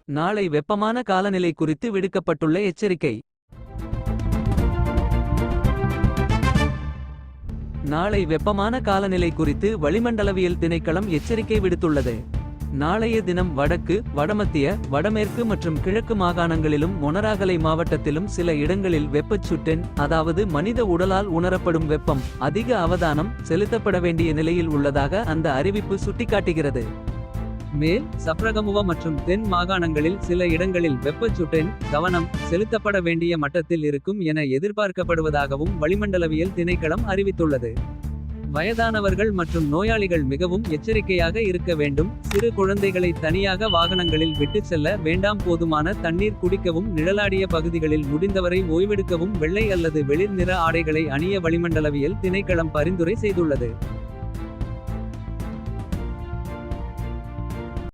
நாளை வெப்பமான காலநிலை குறித்து விடுக்கப்பட்டுள்ள எச்சரிக்கை. நாளை வெப்பமான காலநிலை குறித்து வளிமண்டலவியல் திணைக்களம் எச்சரிக்கை விடுத்துள்ளது. நாளைய தினம் வடக்கு, வடமத்திய, வடமேற்கு மற்றும் கிழக்கு மாகாணங்களிலும் மொனராகலை மாவட்டத்திலும் சில இடங்களில் வெப்பச்சுட்டென், அதாவது மனித உடலால் உணரப்படும் வெப்பம், அதிக அவதானம் செலுத்தப்பட வேண்டிய நிலையில் உள்ளதாக அந்த அறிவிப்பு சுட்டிக்காட்டுகிறது. மேல், சப்ரகமுவ மற்றும் தென் மாகாணங்களில் சில இடங்களில் வெப்பச்சுட்டென் கவனம் செலுத்தப்பட வேண்டிய மட்டத்தில் இருக்கும் என எதிர்பார்க்கப்படுவதாகவும் வளிமண்டலவியல் திணைக்களம் அறிவித்துள்ளது. வயதானவர்கள் மற்றும் நோயாளிகள் மிகவும் எச்சரிக்கையாக இருக்க வேண்டும். சிறு குழந்தைகளை தனியாக வாகனங்களில் விட்டுச் செல்ல வேண்டாம். போதுமான தண்ணீர் குடிக்கவும், நிழலாடிய பகுதிகளில் முடிந்தவரை ஓய்வெடுக்கவும் வெள்ளை அல்லது வெளிர் நிற ஆடைகளை அணிய வளிமண்டலவியல் திணைக்களம் பரிந்துரை செய்துள்ளது.